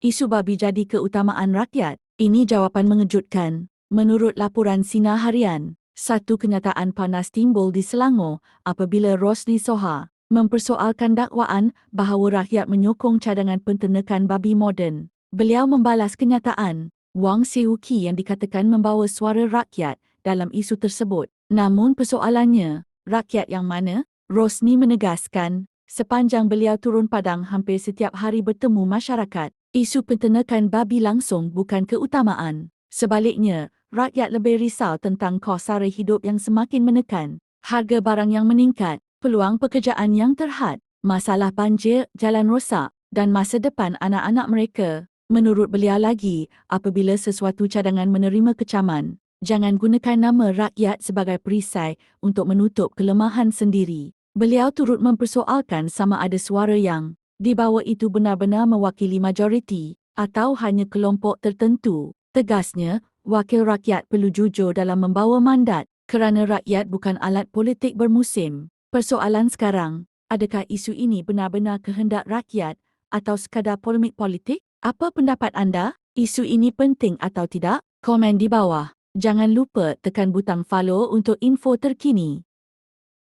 Isu babi jadi keutamaan rakyat. Ini jawapan mengejutkan. Menurut laporan Sinar Harian, satu kenyataan panas timbul di Selangor apabila Rosli Soha mempersoalkan dakwaan bahawa rakyat menyokong cadangan penternakan babi moden. Beliau membalas kenyataan Wang Seuki yang dikatakan membawa suara rakyat dalam isu tersebut. Namun persoalannya, rakyat yang mana? Rosni menegaskan, sepanjang beliau turun padang hampir setiap hari bertemu masyarakat, isu penternakan babi langsung bukan keutamaan. Sebaliknya, rakyat lebih risau tentang kos sara hidup yang semakin menekan, harga barang yang meningkat, peluang pekerjaan yang terhad, masalah banjir, jalan rosak dan masa depan anak-anak mereka. Menurut beliau lagi, apabila sesuatu cadangan menerima kecaman, jangan gunakan nama rakyat sebagai perisai untuk menutup kelemahan sendiri. Beliau turut mempersoalkan sama ada suara yang dibawa itu benar-benar mewakili majoriti atau hanya kelompok tertentu. Tegasnya, wakil rakyat perlu jujur dalam membawa mandat kerana rakyat bukan alat politik bermusim. Persoalan sekarang, adakah isu ini benar-benar kehendak rakyat atau sekadar polemik politik? Apa pendapat anda? Isu ini penting atau tidak? Komen di bawah. Jangan lupa tekan butang follow untuk info terkini.